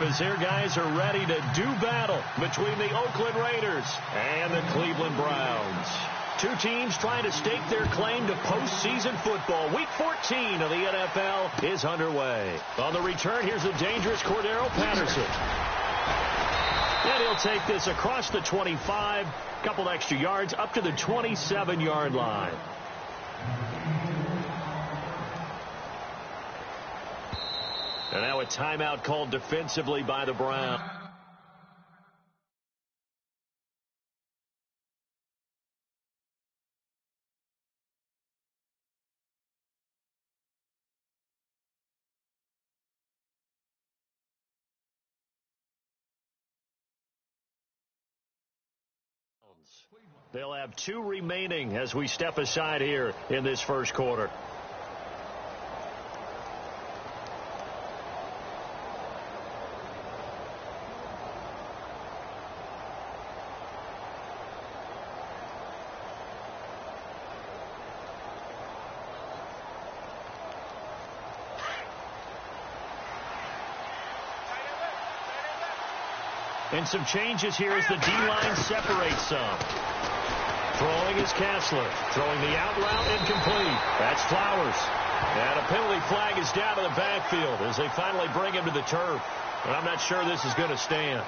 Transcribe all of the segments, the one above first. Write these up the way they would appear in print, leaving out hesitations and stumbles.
As their guys are ready to do battle between the Oakland Raiders and the Cleveland Browns. Two teams trying to stake their claim to postseason football. Week 14 of the NFL is underway. On the return, here's a dangerous Cordero Patterson. And he'll take this across the 25, couple extra yards up to the 27-yard line. And now a timeout called defensively by the Browns. They'll have two remaining as we step aside here in this first quarter. And some changes here as the D-line separates some. Throwing is Kessler. Throwing the out route incomplete. That's Flowers. And a penalty flag is down to the backfield as they finally bring him to the turf. But I'm not sure this is going to stand.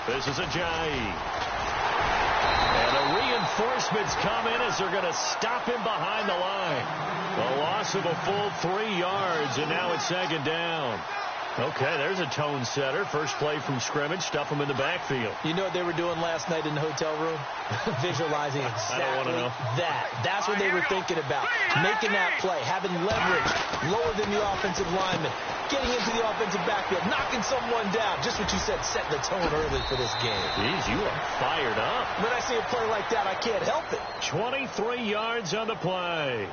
This is Ajayi. And the reinforcements come in as they're going to stop him behind the line. A loss of a full 3 yards, and now it's second down. Okay, there's a tone setter. First play from scrimmage, stuff him in the backfield. You know what they were doing last night in the hotel room? Visualizing exactly that. That's what they were thinking about. Making that play, having leverage, lower than the offensive lineman, getting into the offensive backfield, knocking someone down. Just what you said, setting the tone early for this game. Jeez, you are fired up. When I see a play like that, I can't help it. 23 yards on the play.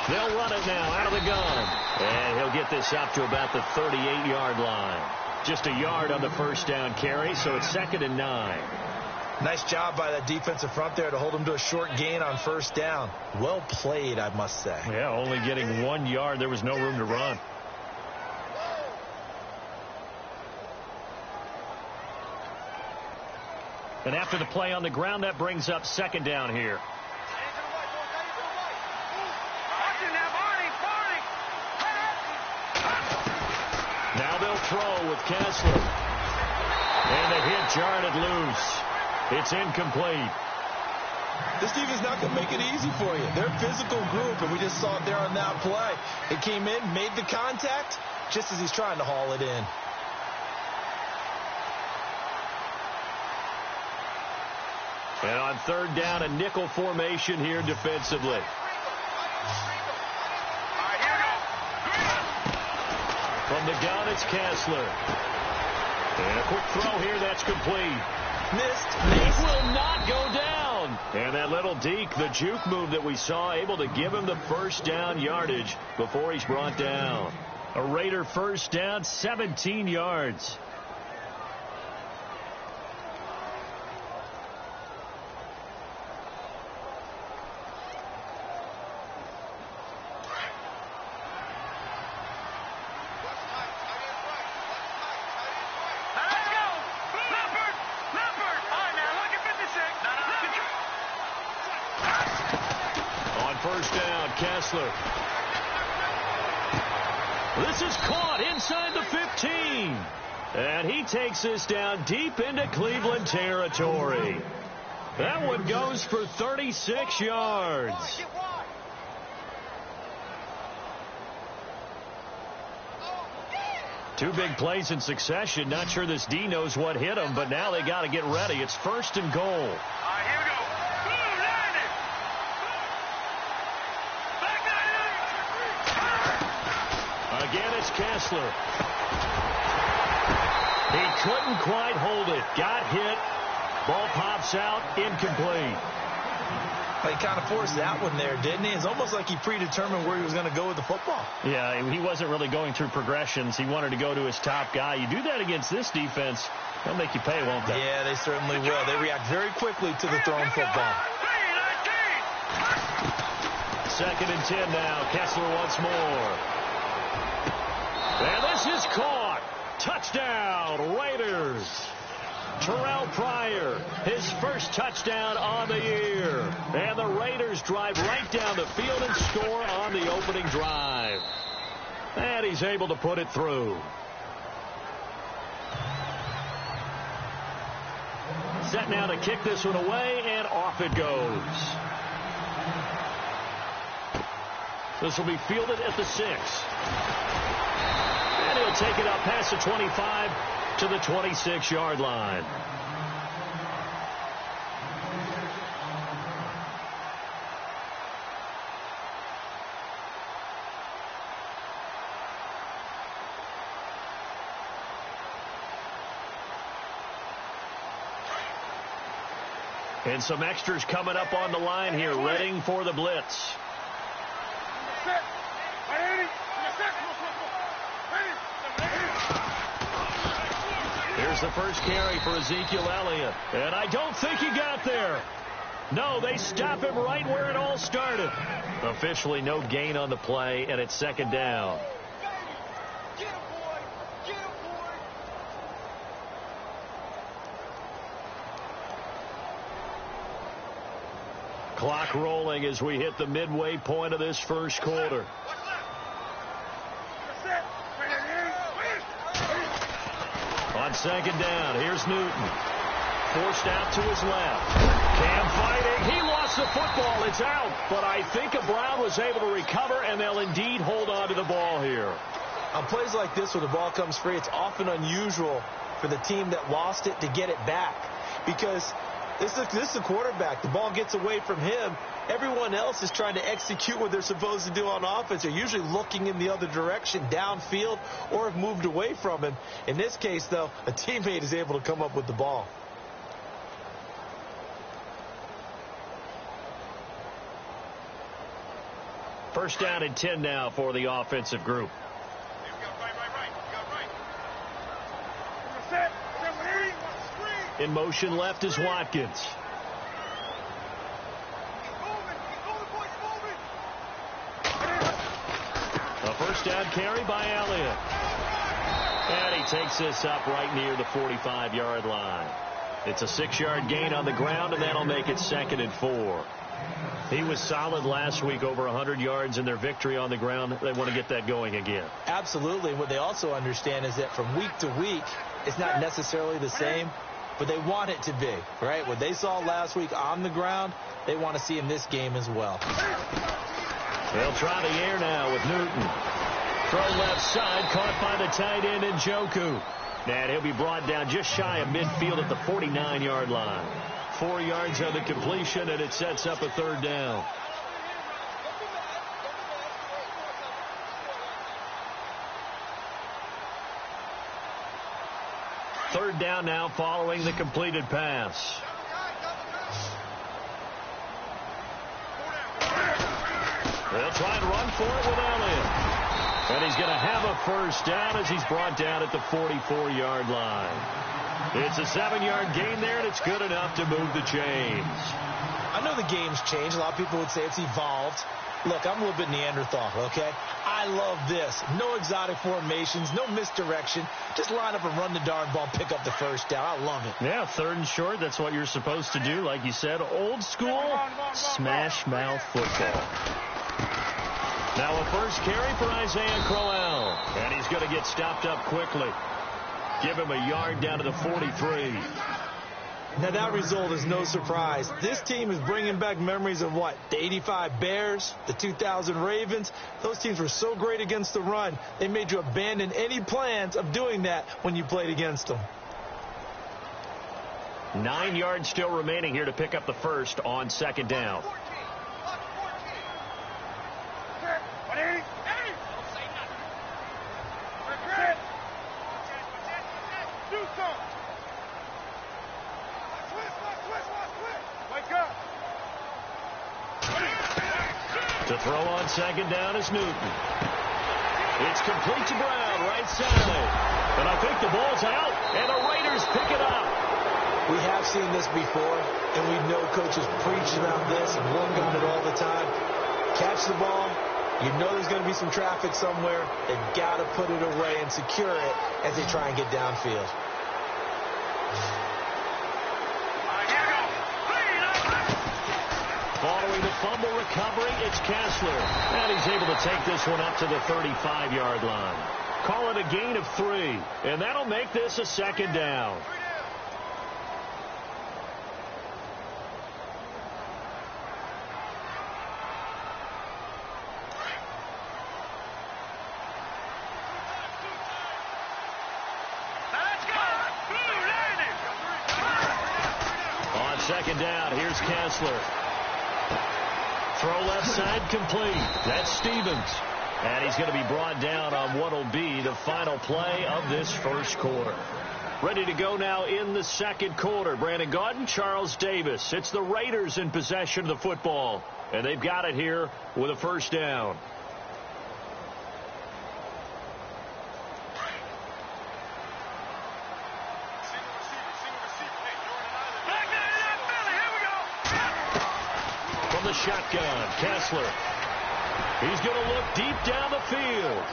They'll run it now out of the gun. And he'll get this up to about the 38-yard line. Just a yard on the first down carry, so it's 2nd and 9. Nice job by that defensive front there to hold him to a short gain on first down. Well played, I must say. Yeah, only getting 1 yard. There was no room to run. And after the play on the ground, that brings up 2nd down here. Now they'll throw with Kessler. And the hit jarred it loose. It's incomplete. This defense not going to make it easy for you. They're a physical group, and we just saw it there on that play. It came in, made the contact, just as he's trying to haul it in. And on 3rd down, a nickel formation here defensively. From the gun, it's Kessler. And a quick throw here, that's complete. Missed. It will not go down. And that little deke, the juke move that we saw, able to give him the first down yardage before he's brought down. A Raider first down, 17 yards. First down, Kessler. This is caught inside the 15. And he takes this down deep into Cleveland territory. That one goes for 36 yards. Two big plays in succession. Not sure this D knows what hit him, but now they got to get ready. It's 1st and goal. Here we go. Again, it's Kessler. He couldn't quite hold it. Got hit. Ball pops out. Incomplete. He kind of forced that one there, didn't he? It's almost like he predetermined where he was going to go with the football. Yeah, he wasn't really going through progressions. He wanted to go to his top guy. You do that against this defense, they'll make you pay, won't they? Yeah, they certainly will. They react very quickly to the thrown football. 2nd and 10 now. Kessler once more. And this is caught. Touchdown, Raiders. Terrell Pryor, his first touchdown on the year. And the Raiders drive right down the field and score on the opening drive. And he's able to put it through. Set now to kick this one away, and off it goes. This will be fielded at the 6. And he'll take it up past the 25 to the 26-yard line. And some extras coming up on the line here, readying for the blitz. Here's the first carry for Ezekiel Elliott. And I don't think he got there. No, they stop him right where it all started. Officially no gain on the play, and it's 2nd down. Clock rolling as we hit the midway point of this first quarter. On 2nd down, here's Newton. Forced out to his left. Cam fighting. He lost the football. It's out. But I think Brown was able to recover, and they'll indeed hold on to the ball here. On plays like this where the ball comes free, it's often unusual for the team that lost it to get it back. Because this is the quarterback. The ball gets away from him. Everyone else is trying to execute what they're supposed to do on offense. They're usually looking in the other direction, downfield, or have moved away from him. In this case, though, a teammate is able to come up with the ball. First down and 10 now for the offensive group. In motion left is Watkins. A first down carry by Elliott. And he takes this up right near the 45-yard line. It's a 6-yard gain on the ground, and that'll make it 2nd and 4. He was solid last week, over 100 yards in their victory on the ground. They want to get that going again. Absolutely. What they also understand is that from week to week, it's not necessarily the same, but they want it to be, right? What they saw last week on the ground, they want to see in this game as well. They'll try the air now with Newton. Throw left side, caught by the tight end Njoku. And he'll be brought down just shy of midfield at the 49-yard line. 4 yards on the completion, and it sets up a 3rd down. Third down now following the completed pass. They'll try and run for it with Elliott. And he's going to have a first down as he's brought down at the 44-yard line. It's a 7-yard gain there, and it's good enough to move the chains. I know the game's changed. A lot of people would say it's evolved. Look, I'm a little bit Neanderthal, okay? I love this. No exotic formations, no misdirection. Just line up and run the darn ball, pick up the first down. I love it. Yeah, 3rd and short, that's what you're supposed to do. Like you said, old school smash mouth football. Now a first carry for Isaiah Crowell. And he's going to get stopped up quickly. Give him a yard down to the 43. Now that result is no surprise. This team is bringing back memories of what? The 85 Bears, the 2000 Ravens. Those teams were so great against the run, they made you abandon any plans of doing that when you played against them. 9 yards still remaining here to pick up the first on 2nd down. To throw on second down is Newton. It's complete to Brown, right side. And I think the ball's out, and the Raiders pick it up. We have seen this before, and we know coaches preach about this and work on it all the time. Catch the ball. You know there's going to be some traffic somewhere. They've got to put it away and secure it as they try and get downfield. Following the fumble recovery, it's Kessler. And he's able to take this one up to the 35-yard line. Call it a gain of 3. And that'll make this a second down. On second down, here's Kessler. Throw left side complete. That's Stevens. And he's going to be brought down on what will be the final play of this first quarter. Ready to go now in the second quarter. Brandon Gaudin, Charles Davis. It's the Raiders in possession of the football. And they've got it here with a first down. The shotgun, Kessler. He's going to look deep down the field.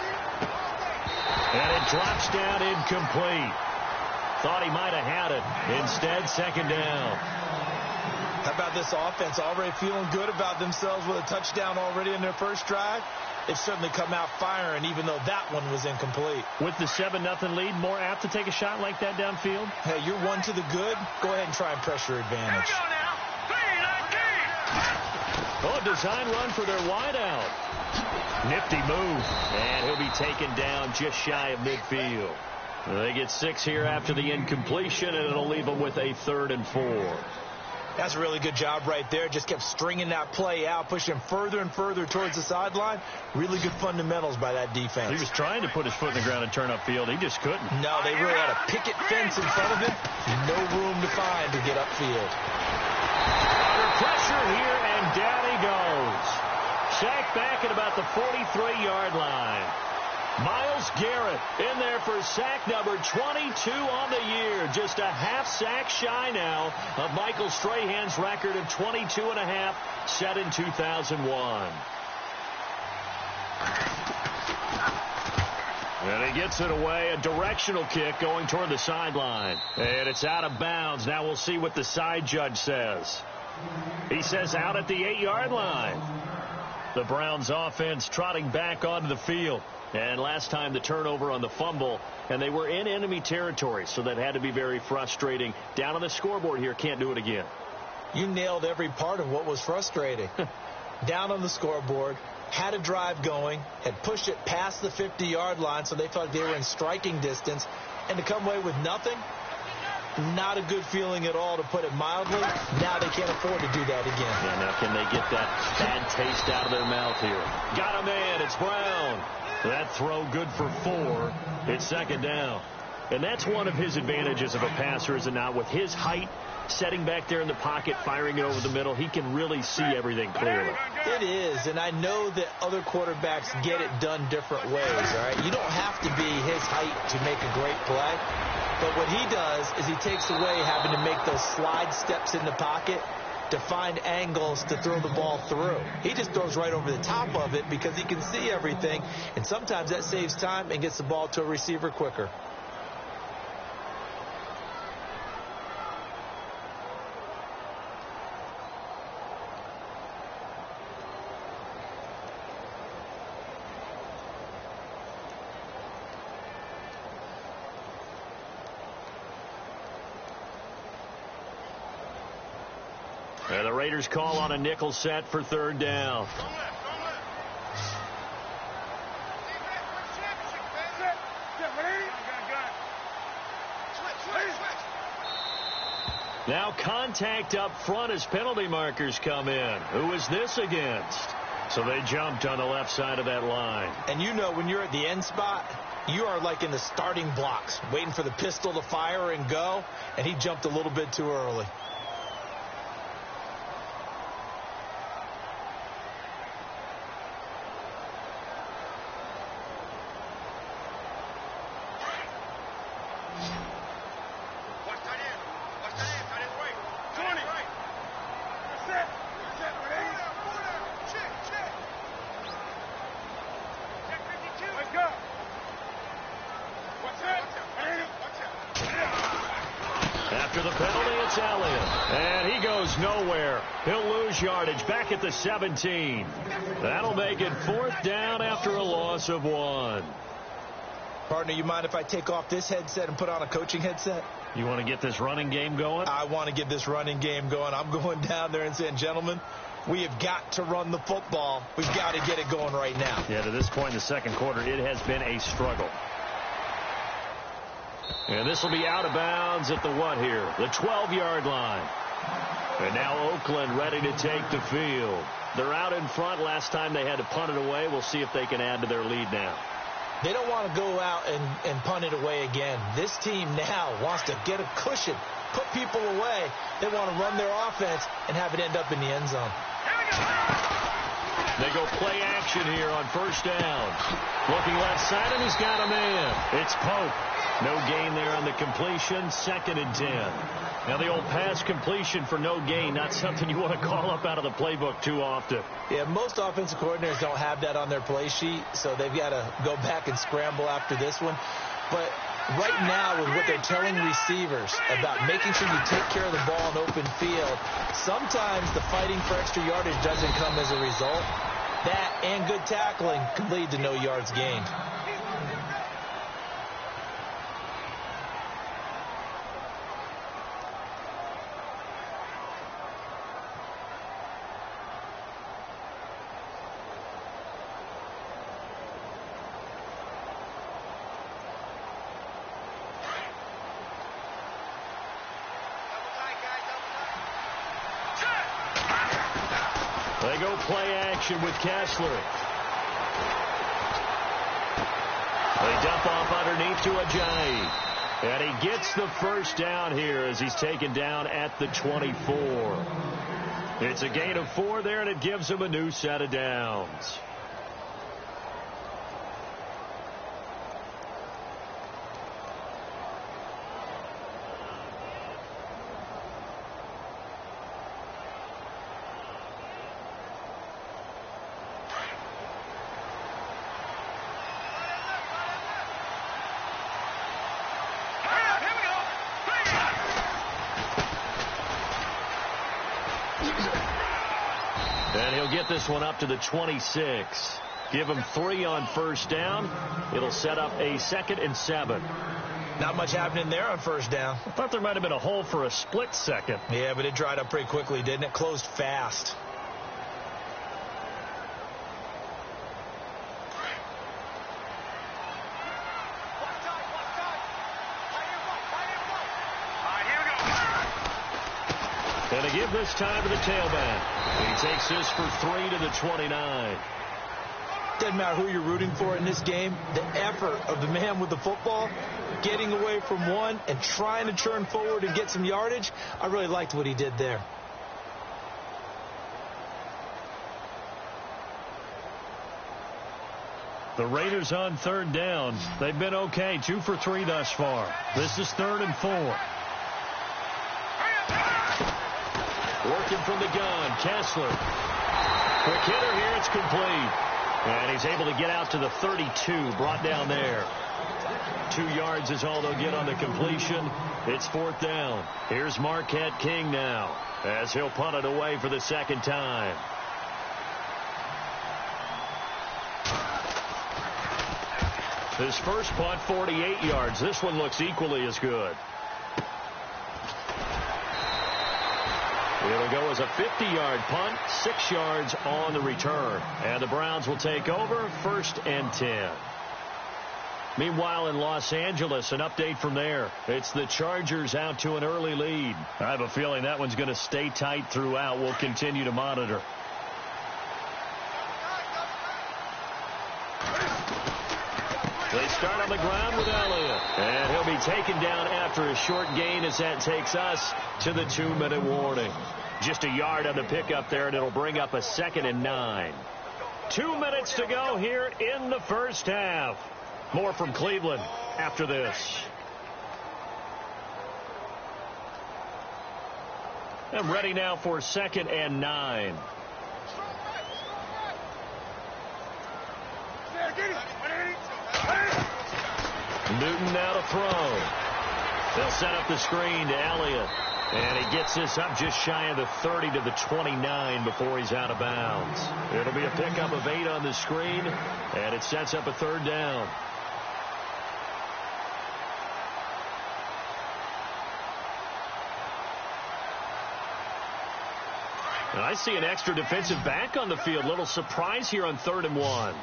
And it drops down incomplete. Thought he might have had it. Instead, second down. How about this offense already feeling good about themselves with a touchdown already in their first drive? They've certainly come out firing, even though that one was incomplete. With the 7-0 lead, more apt to take a shot like that downfield? Hey, you're one to the good. Go ahead and try and pressure advantage. Oh, design run for their wideout. Nifty move. And he'll be taken down just shy of midfield. They get 6 here after the incompletion, and it'll leave them with a 3rd and 4. That's a really good job right there. Just kept stringing that play out, pushing him further and further towards the sideline. Really good fundamentals by that defense. He was trying to put his foot in the ground and turn upfield. He just couldn't. No, they really had a picket fence in front of him. No room to find to get upfield. Under pressure here, and down he goes. Sacked back at about the 43-yard line. Miles Garrett in there for sack number 22 on the year. Just a half sack shy now of Michael Strahan's record of 22.5 set in 2001. And he gets it away, a directional kick going toward the sideline. And it's out of bounds. Now we'll see what the side judge says. He says out at the 8-yard line. The Browns offense trotting back onto the field. And last time the turnover on the fumble, and they were in enemy territory, so that had to be very frustrating. Down on the scoreboard here, can't do it again. You nailed every part of what was frustrating. Down on the scoreboard, had a drive going, had pushed it past the 50-yard line, so they thought they were in striking distance, and to come away with nothing, not a good feeling at all, to put it mildly. Now they can't afford to do that again. Yeah, now can they get that bad taste out of their mouth here? Got a man, it's Brown. That throw good for 4. It's second down. And that's one of his advantages of a passer, is it not? With his height, setting back there in the pocket, firing it over the middle, he can really see everything clearly. It is, and I know that other quarterbacks get it done different ways, all right? You don't have to be his height to make a great play. But what he does is he takes away having to make those slide steps in the pocket to find angles to throw the ball through. He just throws right over the top of it because he can see everything, and sometimes that saves time and gets the ball to a receiver quicker. And the Raiders call on a nickel set for third down. Now contact up front as penalty markers come in. Who is this against? So they jumped on the left side of that line. And you know when you're at the end spot, you are like in the starting blocks, waiting for the pistol to fire and go, and he jumped a little bit too early. After the penalty, it's Elliott. And he goes nowhere. He'll lose yardage back at the 17. That'll make it 4th down after a loss of 1. Partner, you mind if I take off this headset and put on a coaching headset? You want to get this running game going? I want to get this running game going. I'm going down there and saying, gentlemen, we have got to run the football. We've got to get it going right now. Yeah, to this point in the second quarter, it has been a struggle. And this will be out of bounds at the what here? The 12-yard line. And now Oakland ready to take the field. They're out in front. Last time they had to punt it away. We'll see if they can add to their lead now. They don't want to go out and punt it away again. This team now wants to get a cushion, put people away. They want to run their offense and have it end up in the end zone. They go play action here on 1st down. Looking left side, and he's got a man. It's Pope. No gain there on the completion. 2nd and 10. Now the old pass completion for no gain, not something you want to call up out of the playbook too often. Yeah, most offensive coordinators don't have that on their play sheet, so they've got to go back and scramble after this one. But right now, with what they're telling receivers about making sure you take care of the ball in open field, sometimes the fighting for extra yardage doesn't come as a result. That and good tackling can lead to no yards gained. They go play action with Kessler. They dump off underneath to Ajayi. And he gets the 1st down here as he's taken down at the 24. It's a gain of 4 there, and it gives him a new set of downs. And he'll get this one up to the 26. Give him 3 on 1st down. It'll set up a 2nd and 7. Not much happening there on 1st down. I thought there might have been a hole for a split second. Yeah, but it dried up pretty quickly, didn't it? Closed fast. And to give this time to the tailback. He takes this for 3 to the 29. Doesn't matter who you're rooting for in this game. The effort of the man with the football, getting away from one and trying to turn forward and get some yardage, I really liked what he did there. The Raiders on 3rd down. They've been okay. 2 for 3 thus far. This is 3rd and 4. Working from the gun, Kessler. Quick hitter here, it's complete. And he's able to get out to the 32, brought down there. 2 yards is all they'll get on the completion. It's 4th down. Here's Marquette King now, as he'll punt it away for the 2nd time. His first punt, 48 yards. This one looks equally as good. It'll go as a 50-yard punt, 6 yards on the return. And the Browns will take over, 1st and 10. Meanwhile, in Los Angeles, an update from there. It's the Chargers out to an early lead. I have a feeling that one's going to stay tight throughout. We'll continue to monitor. They start on the ground with Elliott. And he'll be taken down after a short gain as that takes us to the 2-minute warning. Just a yard on the pickup there, and it'll bring up a 2nd and 9. 2 minutes to go here in the first half. More from Cleveland after this. And ready now for 2nd and 9. Newton now to throw. They'll set up the screen to Elliott. And he gets this up just shy of the 30 to the 29 before he's out of bounds. It'll be a pickup of 8 on the screen, and it sets up a third down. And I see an extra defensive back on the field. Little surprise here on 3rd and 1.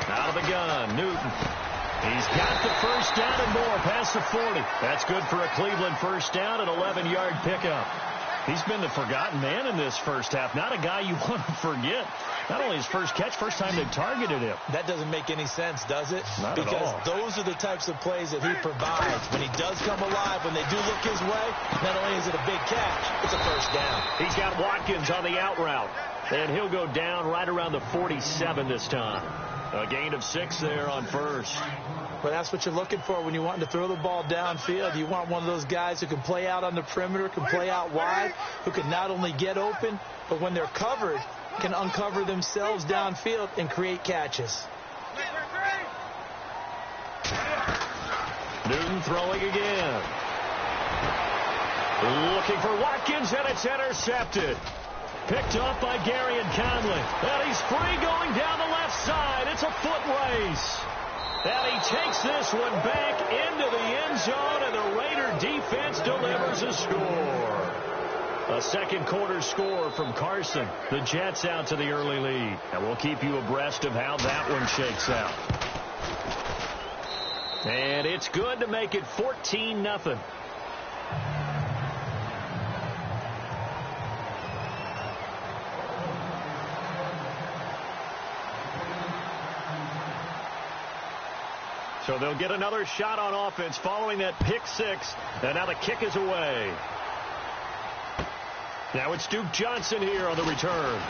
Out of the gun, Newton. He's got the first down and more past the 40. That's good for a Cleveland first down, an 11-yard pickup. He's been the forgotten man in this first half. Not a guy you want to forget. Not only his first catch, first time they targeted him. That doesn't make any sense, does it? Not at all. Because those are the types of plays that he provides. When he does come alive, when they do look his way, not only is it a big catch, it's a first down. He's got Watkins on the out route. And he'll go down right around the 47 this time. A gain of 6 there on first. Well, that's what you're looking for when you want to throw the ball downfield. You want one of those guys who can play out on the perimeter, can play out wide, who can not only get open, but when they're covered, can uncover themselves downfield and create catches. Newton throwing again. Looking for Watkins, and it's intercepted. Picked off by Gary and Conley. And he's free going down the left side. It's a foot race. And he takes this one back into the end zone, and the Raider defense delivers a score. A second quarter score from Carson. The Jets out to the early lead. And we'll keep you abreast of how that one shakes out. And it's good to make it 14-0. So they'll get another shot on offense following that pick 6. And now the kick is away. Now it's Duke Johnson here on the return.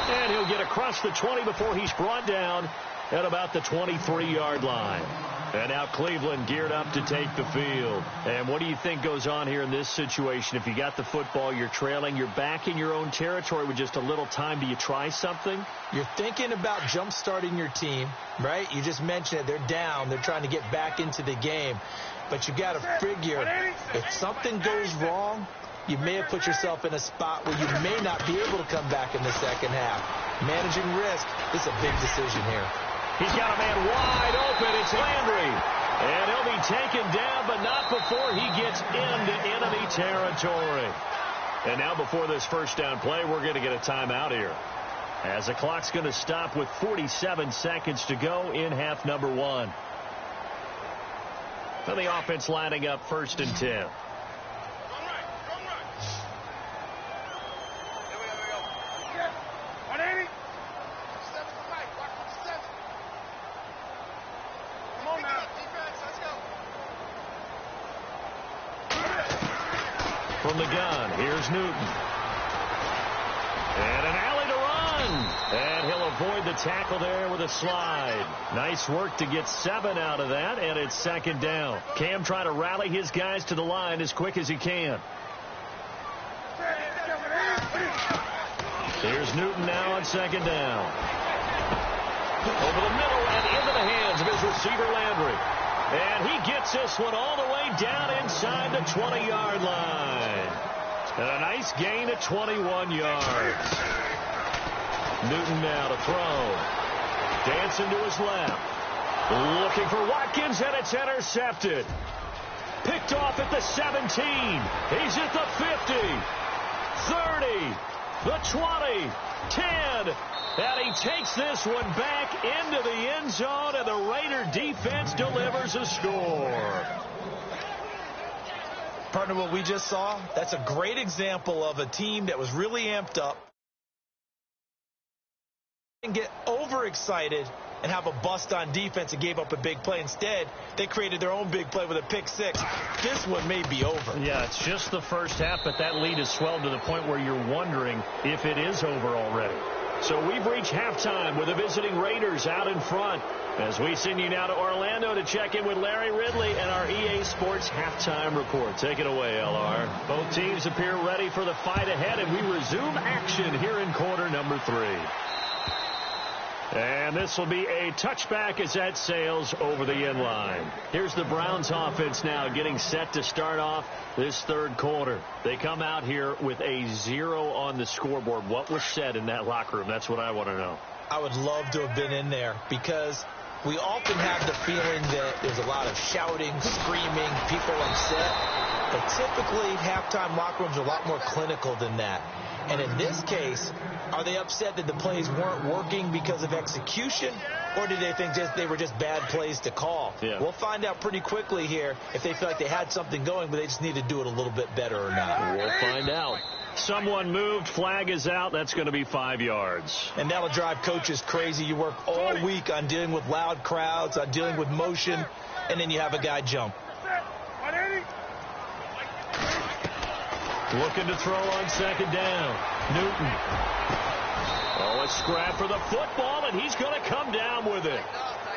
And he'll get across the 20 before he's brought down at about the 23-yard line. And now Cleveland geared up to take the field. And what do you think goes on here in this situation? If you got the football, you're trailing, you're back in your own territory with just a little time. Do you try something? You're thinking about jump-starting your team, right? You just mentioned it. They're down. They're trying to get back into the game. But you got to figure, if something goes wrong, you may have put yourself in a spot where you may not be able to come back in the second half. Managing risk is a big decision here. He's got a man wide open. It's Landry. And he'll be taken down, but not before he gets into enemy territory. And now before this first down play, we're going to get a timeout here, as the clock's going to stop with 47 seconds to go in half number 1. So the offense lining up 1st and 10. From the gun, here's Newton. And an alley to run. And he'll avoid the tackle there with a slide. Nice work to get 7 out of that, and it's 2nd down. Cam trying to rally his guys to the line as quick as he can. Here's Newton now on 2nd down. Over the middle and into the hands of his receiver, Landry. And he gets this one all the way down inside the 20-yard line. And a nice gain of 21 yards. Newton now to throw. Dancing to his left. Looking for Watkins, and it's intercepted. Picked off at the 17. He's at the 50. 30. The 20. 10. And he takes this one back into the end zone, and the Raider defense delivers a score. Partner, what we just saw, that's a great example of a team that was really amped up and get overexcited and have a bust on defense and gave up a big play. Instead, they created their own big play with a pick six. This one may be over. Yeah, it's just the first half, but that lead has swelled to the point where you're wondering if it is over already. So we've reached halftime with the visiting Raiders out in front. As we send you now to Orlando to check in with Larry Ridley and our EA Sports halftime report. Take it away, LR. Both teams appear ready for the fight ahead, and we resume action here in quarter number 3. And this will be a touchback as that sails over the end line. Here's the Browns offense now getting set to start off this third quarter. They come out here with a 0 on the scoreboard. What was said in that locker room? That's what I want to know. I would love to have been in there because we often have the feeling that there's a lot of shouting, screaming, people upset. But typically, halftime locker rooms are a lot more clinical than that. And in this case, are they upset that the plays weren't working because of execution, or did they think they were just bad plays to call? Yeah. We'll find out pretty quickly here if they feel like they had something going, but they just need to do it a little bit better or not. We'll find out. Someone moved. Flag is out. That's going to be 5 yards. And that'll drive coaches crazy. You work all week on dealing with loud crowds, on dealing with motion, and then you have a guy jump. Looking to throw on second down. Newton. Oh, a scrap for the football, and he's going to come down with it.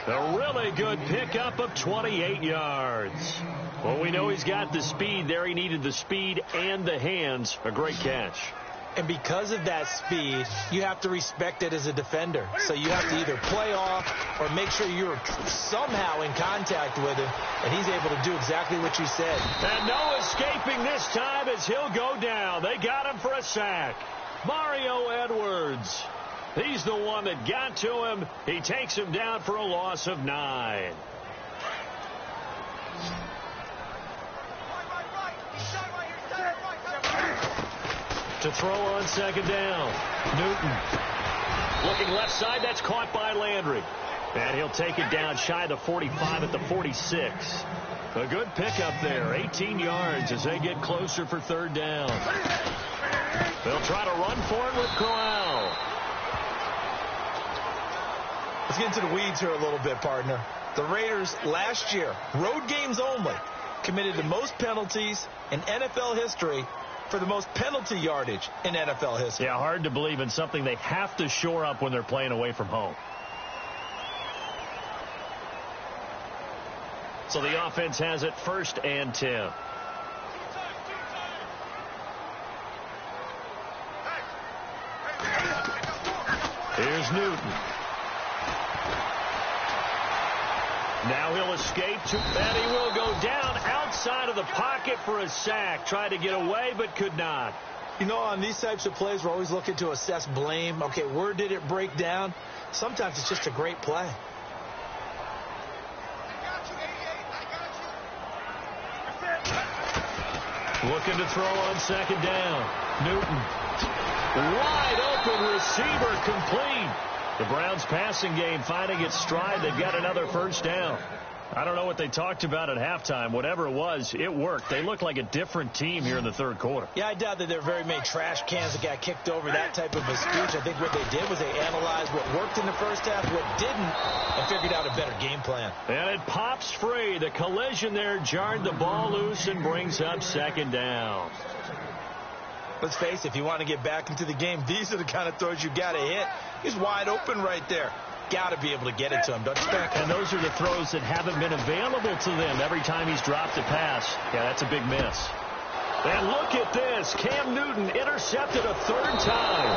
A really good pickup of 28 yards. Well, we know he's got the speed there. He needed the speed and the hands. A great catch. And because of that speed, you have to respect it as a defender. So you have to either play off or make sure you're somehow in contact with him, and he's able to do exactly what you said. And no escaping this time as he'll go down. They got him for a sack. Mario Edwards. He's the one that got to him. He takes him down for a loss of 9. To throw on second down. Newton. Looking left side. That's caught by Landry. And he'll take it down shy of the 45 at the 46. A good pickup there. 18 yards as they get closer for third down. They'll try to run for it with Corral. Let's get into the weeds here a little bit, partner. The Raiders last year, road games only, committed the most penalties in NFL history for the most penalty yardage in NFL history. Yeah, hard to believe in something they have to shore up when they're playing away from home. So the offense has it 1st and 10. Here's Newton. Now he'll escape, and he will go down outside of the pocket for a sack. Tried to get away, but could not. You know, on these types of plays, we're always looking to assess blame. Okay, where did it break down? Sometimes it's just a great play. Looking to throw on second down. Newton. Wide open receiver, complete. The Browns passing game finding its stride. They've got another first down. I don't know what they talked about at halftime. Whatever it was, it worked. They look like a different team here in the third quarter. Yeah, I doubt that there are very many trash cans that got kicked over, that type of a speech. I think what they did was they analyzed what worked in the first half, what didn't, and figured out a better game plan. And it pops free. The collision there jarred the ball loose and brings up second down. Let's face it, if you want to get back into the game, these are the kind of throws you got to hit. He's wide open right there. Got to be able to get it to him, don't you think? And those are the throws that haven't been available to them every time he's dropped a pass. Yeah, that's a big miss. And look at this. Cam Newton intercepted a third time.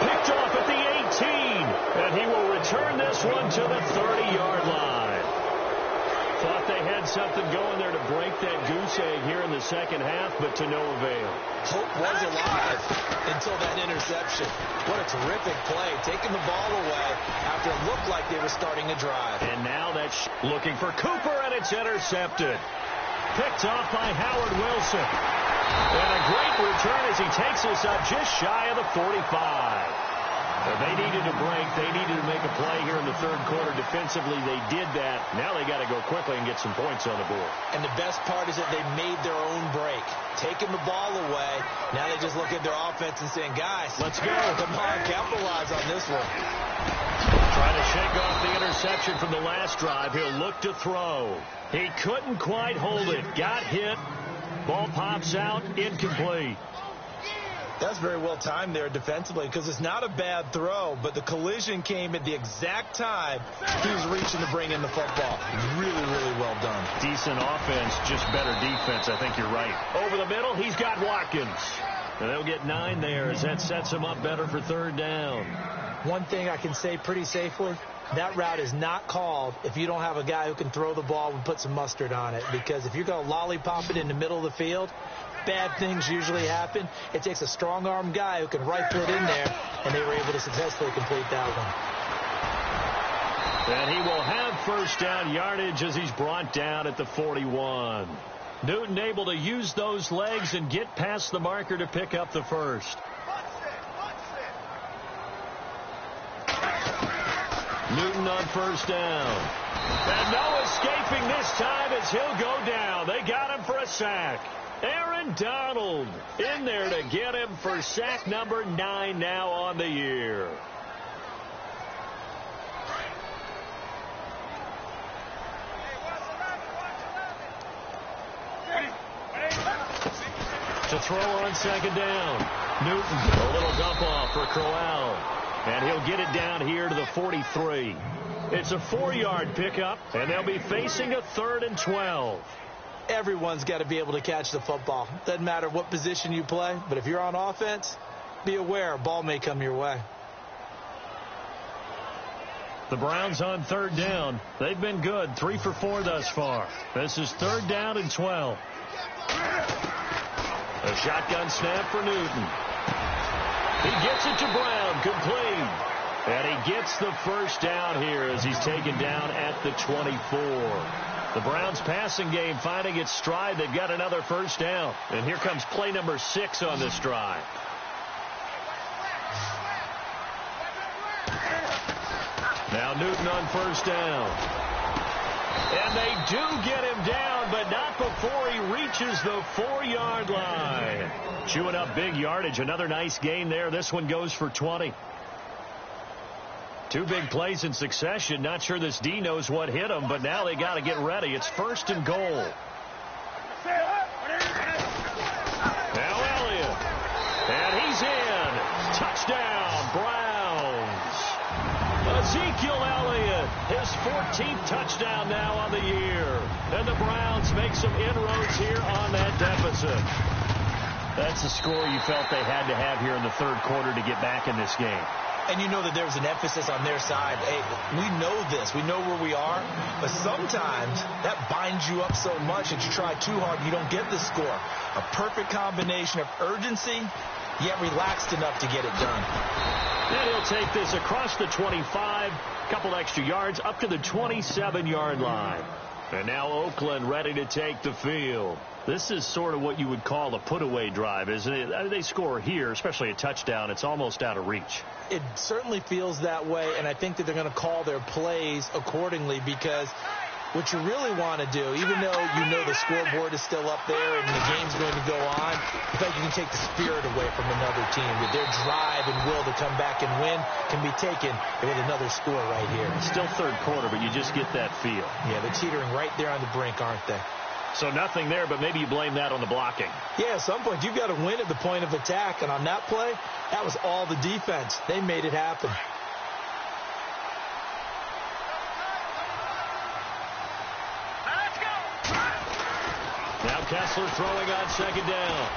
Picked off at the 18. And he will return this one to the 30-yard line. Thought they had something going there to break that goose egg here in the second half, but to no avail. Hope was alive until that interception. What a terrific play, taking the ball away after it looked like they were starting a drive. And now that's looking for Cooper, and it's intercepted. Picked off by Howard Wilson. And a great return as he takes us up just shy of the 45. They needed a break. They needed to make a play here in the third quarter. Defensively, they did that. Now they got to go quickly and get some points on the board. And the best part is that they made their own break. Taking the ball away. Now they just look at their offense and saying, guys, let's go. Come on, capitalize on this one. Trying to shake off the interception from the last drive. He'll look to throw. He couldn't quite hold it. Got hit. Ball pops out. Incomplete. That's very well timed there defensively because it's not a bad throw, but the collision came at the exact time he was reaching to bring in the football. Really, really well done. Decent offense, just better defense. I think you're right. Over the middle, he's got Watkins. And they'll get 9 there as that sets him up better for third down. One thing I can say pretty safely, that route is not called if you don't have a guy who can throw the ball and put some mustard on it. Because if you're going to lollipop it in the middle of the field, bad things usually happen. It takes a strong-arm guy who can rifle it in there, and they were able to successfully complete that one. And he will have first down yardage as he's brought down at the 41. Newton able to use those legs and get past the marker to pick up the first. Newton on first down. And no escaping this time as he'll go down. They got him for a sack. Aaron Donald in there to get him for sack number 9 now on the year. To throw on second down. Newton, a little dump off for Crowell. And he'll get it down here to the 43. It's a 4-yard pickup, and they'll be facing a 3rd and 12. Everyone's got to be able to catch the football. Doesn't matter what position you play, but if you're on offense, be aware a ball may come your way. The Browns on third down. They've been good, 3 for 4 thus far. This is 3rd down and 12. A shotgun snap for Newton. He gets it to Brown, complete. And he gets the first down here as he's taken down at the 24. The Browns passing game finding its stride. They've got another first down. And here comes play number 6 on this drive. Now Newton on first down. And they do get him down, but not before he reaches the 4-yard line. Chewing up big yardage. Another nice gain there. This one goes for 20. 2 big plays in succession. Not sure this D knows what hit him, but now they got to get ready. It's 1st and goal. Now Elliott. And he's in. Touchdown, Browns. Ezekiel Elliott, his 14th touchdown now on the year. And the Browns make some inroads here on that deficit. That's the score you felt they had to have here in the third quarter to get back in this game. And you know that there was an emphasis on their side. Hey, we know this. We know where we are. But sometimes that binds you up so much that you try too hard and you don't get the score. A perfect combination of urgency, yet relaxed enough to get it done. And he'll take this across the 25, a couple extra yards, up to the 27-yard line. And now Oakland ready to take the field. This is sort of what you would call a put-away drive, isn't it? They score here, especially a touchdown. It's almost out of reach. It certainly feels that way, and I think that they're going to call their plays accordingly because what you really want to do, even though you know the scoreboard is still up there and the game's going to go on, in fact, you can take the spirit away from another team. That their drive and will to come back and win can be taken with another score right here. It's still third quarter, but you just get that feel. Yeah, they're teetering right there on the brink, aren't they? So nothing there, but maybe you blame that on the blocking. Yeah, at some point you've got to win at the point of attack, and on that play, that was all the defense. They made it happen. Now Kessler throwing on second down.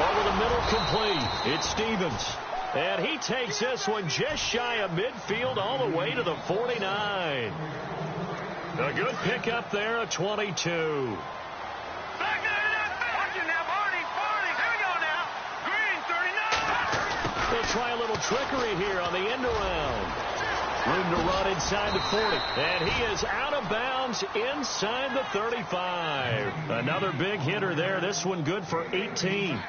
Over the middle, complete. It's Stevens. And he takes this one just shy of midfield all the way to the 49. A good pickup there, a 22. They'll try a little trickery here on the end around. Room to run inside the 40. And he is out of bounds inside the 35. Another big hitter there. This one good for 18.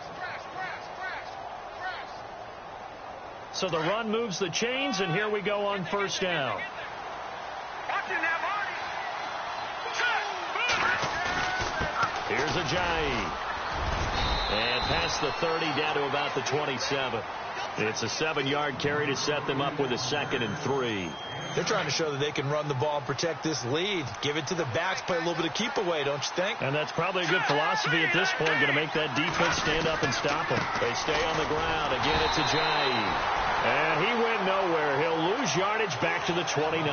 So the run moves the chains, and here we go on first down. Here's Ajayi. And past the 30, down to about the 27. It's a 7-yard carry to set them up with a 2nd and 3. They're trying to show that they can run the ball and protect this lead. Give it to the backs, play a little bit of keep away, don't you think? And that's probably a good philosophy at this point, going to make that defense stand up and stop them. They stay on the ground. Again, it's Ajayi. And he went nowhere. He'll lose yardage back to the 29.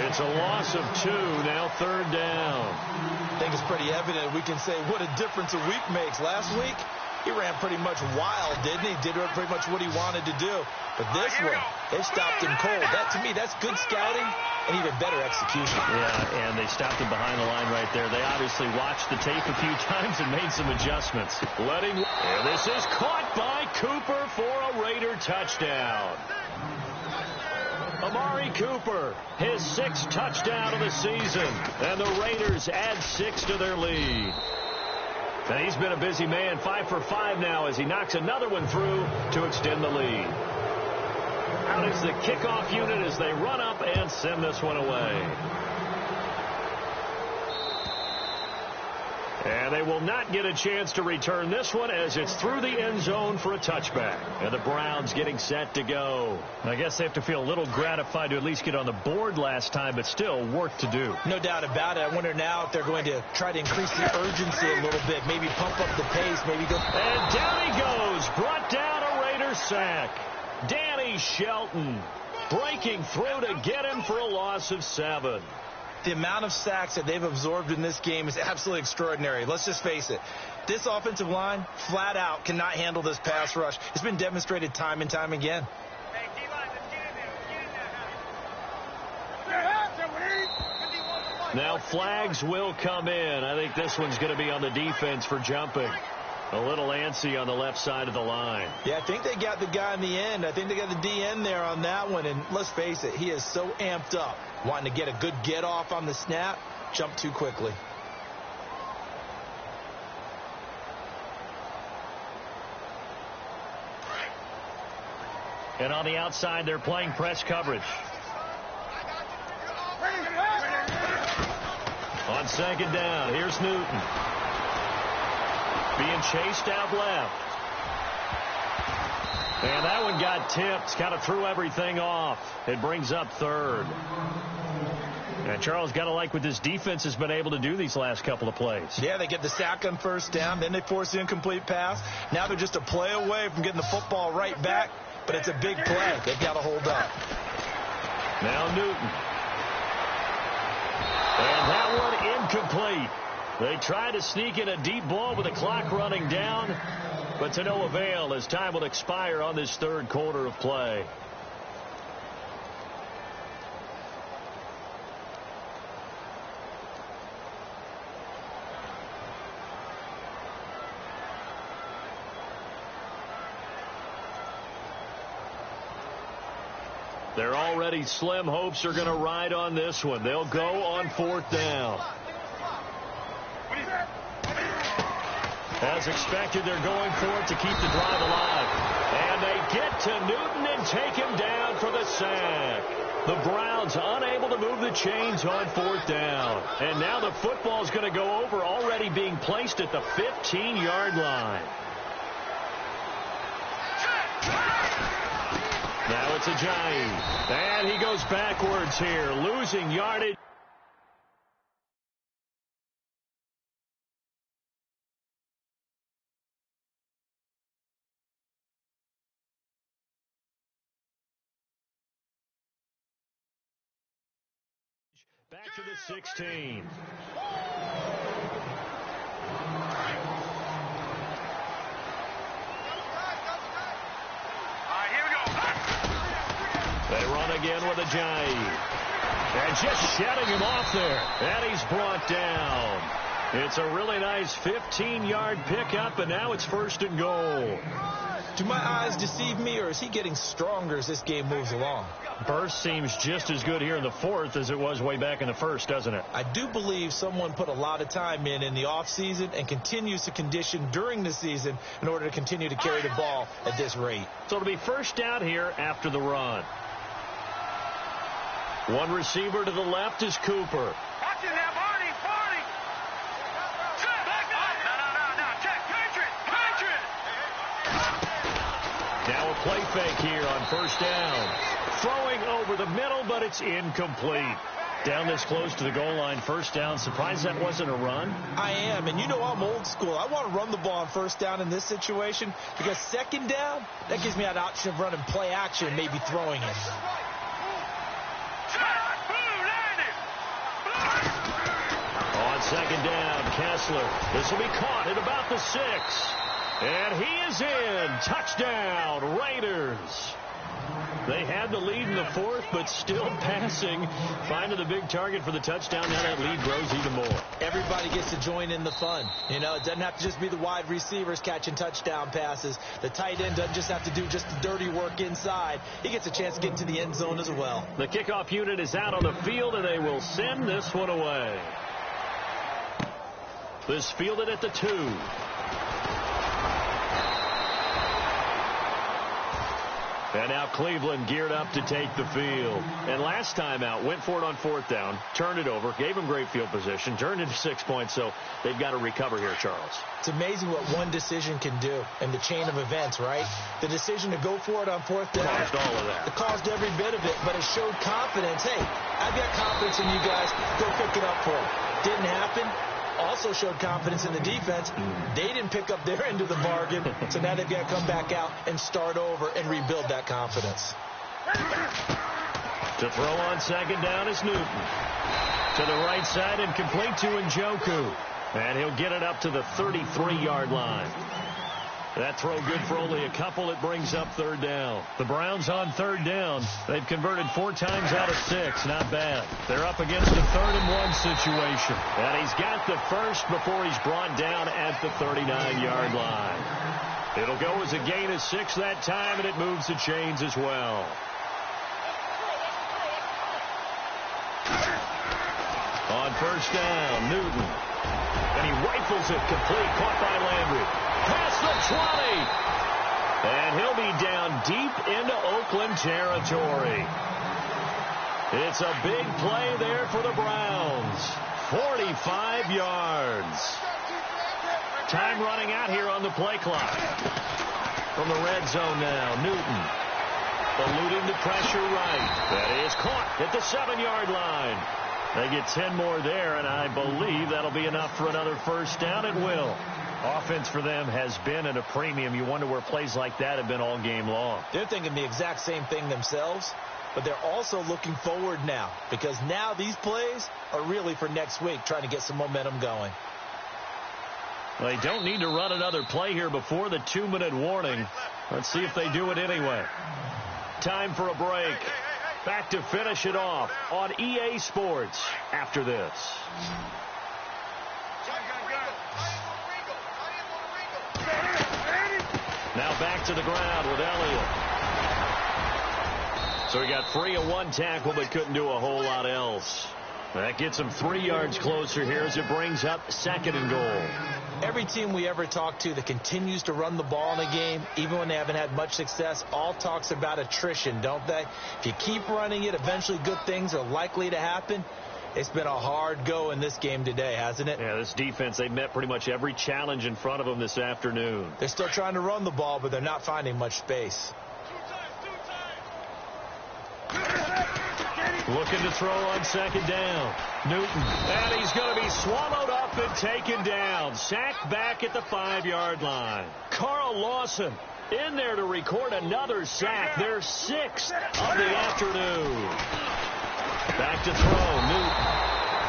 It's a loss of 2, now 3rd down. I think it's pretty evident. We can say what a difference a week makes. Last week, he ran pretty much wild, didn't he? Did pretty much what he wanted to do. But this one, they stopped him cold. That, to me, that's good scouting and even better execution. Yeah, and they stopped him behind the line right there. They obviously watched the tape a few times and made some adjustments. And this is caught by Cooper for a Raider touchdown. Amari Cooper, his 6th touchdown of the season. And the Raiders add 6 to their lead. And he's been a busy man, 5 for 5 now as he knocks another one through to extend the lead. Out is the kickoff unit as they run up and send this one away. And they will not get a chance to return this one as it's through the end zone for a touchback. And the Browns getting set to go. I guess they have to feel a little gratified to at least get on the board last time, but still work to do. No doubt about it. I wonder now if they're going to try to increase the urgency a little bit, maybe pump up the pace, maybe go. And down he goes, brought down a Raider sack. Danny Shelton breaking through to get him for a loss of 7. The amount of sacks that they've absorbed in this game is absolutely extraordinary. Let's just face it. This offensive line, flat out, cannot handle this pass rush. It's been demonstrated time and time again. Now flags will come in. I think this one's going to be on the defense for jumping. A little antsy on the left side of the line. Yeah, I think they got the guy in the end. I think they got the DN there on that one. And let's face it, he is so amped up, wanting to get a good get off on the snap, jump too quickly. And on the outside, they're playing press coverage. On 2nd down, here's Newton. Being chased out left. And that one got tipped. Kind of threw everything off. It brings up 3rd. And Charles, got to like what this defense has been able to do these last couple of plays. Yeah, they get the sack on 1st down. Then they force the incomplete pass. Now they're just a play away from getting the football right back. But it's a big play. They've got to hold up. Now Newton. And that one incomplete. They try to sneak in a deep ball with the clock running down, but to no avail as time will expire on this 3rd quarter of play. They're already slim hopes are going to ride on this one. They'll go on 4th down. As expected, they're going for it to keep the drive alive. And they get to Newton and take him down for the sack. The Browns unable to move the chains on 4th down. And now the football's going to go over, already being placed at the 15-yard line. Now it's Ajayi. And he goes backwards here, losing yardage. Back to the 16. They run again with Ajayi. And just shedding him off there. And he's brought down. It's a really nice 15-yard pickup, and now it's 1st and goal. Do my eyes deceive me, or is he getting stronger as this game moves along? Burst seems just as good here in the fourth as it was way back in the first, doesn't it? I do believe someone put a lot of time in the offseason and continues to condition during the season in order to continue to carry the ball at this rate. So it'll be first down here after the run. One receiver to the left is Cooper. Now a play fake here on first down. Throwing over the middle, but it's incomplete. Down this close to the goal line, first down. Surprised that wasn't a run? I am, and you know I'm old school. I want to run the ball on first down in this situation because second down, that gives me that option of running play action and maybe throwing it. On second down, Kessler. This will be caught at about the 6. And he is in. Touchdown, Raiders. They had the lead in the fourth, but still passing. Finding the big target for the touchdown. Now that lead grows even more. Everybody gets to join in the fun. You know, it doesn't have to just be the wide receivers catching touchdown passes. The tight end doesn't just have to do just the dirty work inside. He gets a chance to get into the end zone as well. The kickoff unit is out on the field, and they will send this one away. This fielded at the 2. And now Cleveland geared up to take the field. And last time out, went for it on fourth down, turned it over, gave them great field position, turned it to 6 points, so they've got to recover here, Charles. It's amazing what one decision can do in the chain of events, right? The decision to go for it on fourth down. Caused all of that. It caused every bit of it, but it showed confidence. Hey, I've got confidence in you guys. Go pick it up for it. Didn't happen. Also showed confidence in the defense. They didn't pick up their end of the bargain, so now they've got to come back out and start over and rebuild that confidence. To throw on second down is Newton. To the right side and complete to Njoku. And he'll get it up to the 33-yard line. That throw good for only a couple. It brings up third down. The Browns on third down. They've converted 4 times out of 6. Not bad. They're up against a 3rd and 1 situation. And he's got the first before he's brought down at the 39-yard line. It'll go as a gain of 6 that time, and it moves the chains as well. On first down, Newton. And he rifles it complete. Caught by Landry. Past the 20. And he'll be down deep into Oakland territory. It's a big play there for the Browns. 45 yards. Time running out here on the play clock. From the red zone now, Newton. Eluding the pressure right. That is caught at the 7-yard line. They get 10 more there, and I believe that'll be enough for another first down. It will. Offense for them has been at a premium. You wonder where plays like that have been all game long. They're thinking the exact same thing themselves, but they're also looking forward now because now these plays are really for next week, trying to get some momentum going. They don't need to run another play here before the 2-minute warning. Let's see if they do it anyway. Time for a break. Back to finish it off on EA Sports after this. Now back to the ground with Elliott. So he got free of 1 tackle but couldn't do a whole lot else. That gets him 3 yards closer here as it brings up 2nd and goal. Every team we ever talk to that continues to run the ball in a game, even when they haven't had much success, all talks about attrition, don't they? If you keep running it, eventually good things are likely to happen. It's been a hard go in this game today, hasn't it? Yeah, this defense, they've met pretty much every challenge in front of them this afternoon. They're still trying to run the ball, but they're not finding much space. Looking to throw on second down. Newton. And he's going to be swallowed up and taken down. Sacked back at the 5-yard line. Carl Lawson in there to record another sack. Their 6th of the afternoon. Back to throw. Newton.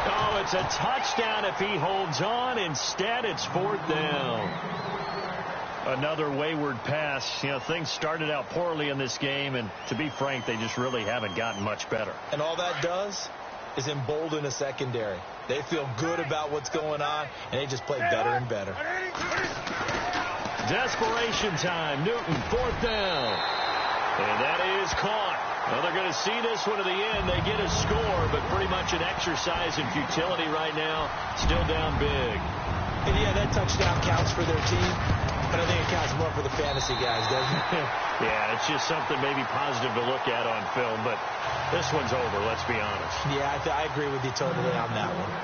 Oh, it's a touchdown if he holds on. Instead, it's 4th down. Another wayward pass. You know, things started out poorly in this game, and to be frank, they just really haven't gotten much better. And all that does is embolden a secondary. They feel good about what's going on, and they just play better and better. Desperation time. Newton, 4th down. And that is caught. Well, they're going to see this one to the end. They get a score, but pretty much an exercise in futility right now. Still down big. And yeah, that touchdown counts for their team, but I think it counts more for the fantasy guys, doesn't it? Yeah, it's just something maybe positive to look at on film, but this one's over, let's be honest. Yeah, I agree with you totally on that one.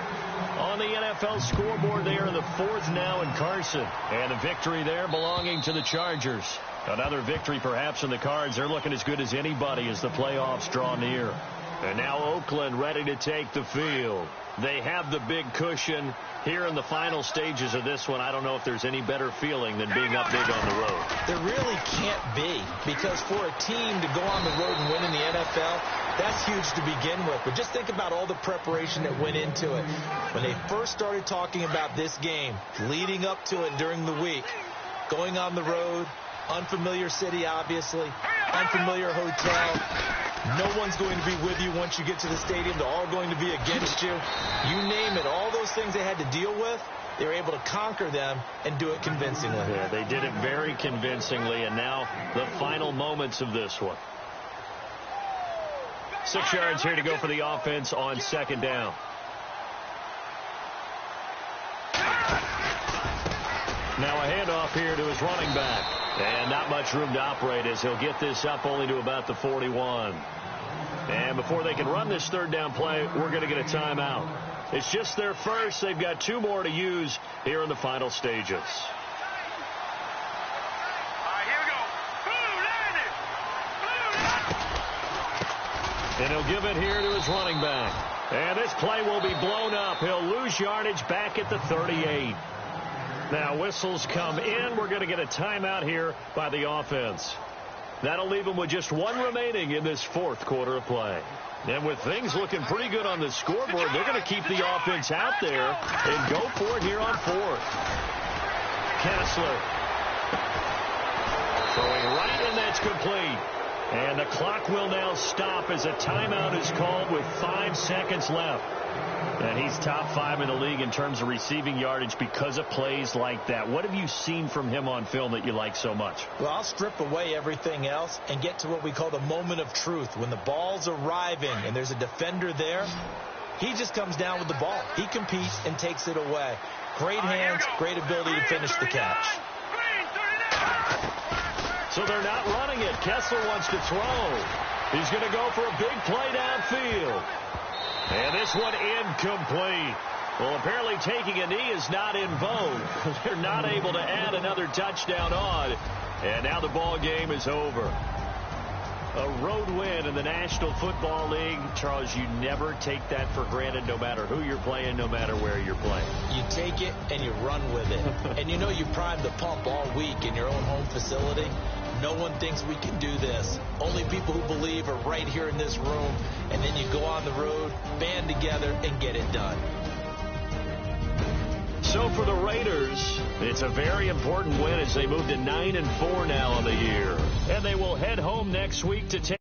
On the NFL scoreboard, they are the 4th now in Carson. And a victory there belonging to the Chargers. Another victory perhaps in the cards. They're looking as good as anybody as the playoffs draw near. And now Oakland ready to take the field. They have the big cushion. Here in the final stages of this one, I don't know if there's any better feeling than being up big on the road. There really can't be, because for a team to go on the road and win in the NFL, that's huge to begin with. But just think about all the preparation that went into it. When they first started talking about this game, leading up to it during the week, going on the road, unfamiliar city, obviously, unfamiliar hotel. No one's going to be with you once you get to the stadium. They're all going to be against you. You name it. All those things they had to deal with, they were able to conquer them and do it convincingly. Yeah, they did it very convincingly, and now the final moments of this one. 6 yards here to go for the offense on 2nd down. Now a handoff here to his running back. And not much room to operate as he'll get this up only to about the 41. And before they can run this 3rd down play, we're going to get a timeout. It's just their first. They've got 2 more to use here in the final stages. All right, here we go. And he'll give it here to his running back. And this play will be blown up. He'll lose yardage back at the 38. Now whistles come in. We're going to get a timeout here by the offense. That'll leave them with just 1 remaining in this 4th quarter of play. And with things looking pretty good on the scoreboard, they're going to keep the offense out there and go for it here on 4th. Kessler throwing right, and that's complete. And the clock will now stop as a timeout is called with 5 seconds left. And he's top 5 in the league in terms of receiving yardage because of plays like that. What have you seen from him on film that you like so much? Well, I'll strip away everything else and get to what we call the moment of truth. When the ball's arriving and there's a defender there, he just comes down with the ball. He competes and takes it away. Great hands, great ability to finish the catch. So they're not running it. Kessler wants to throw. He's going to go for a big play downfield. And this one incomplete. Well, apparently taking a knee is not in vogue. They're not able to add another touchdown on. And now the ball game is over. A road win in the National Football League. Charles, you never take that for granted no matter who you're playing, no matter where you're playing. You take it and you run with it. And you know you primed the pump all week in your own home facility. No one thinks we can do this. Only people who believe are right here in this room. And then you go on the road, band together, and get it done. So for the Raiders, it's a very important win as they move to 9-4 now on the year. And they will head home next week to take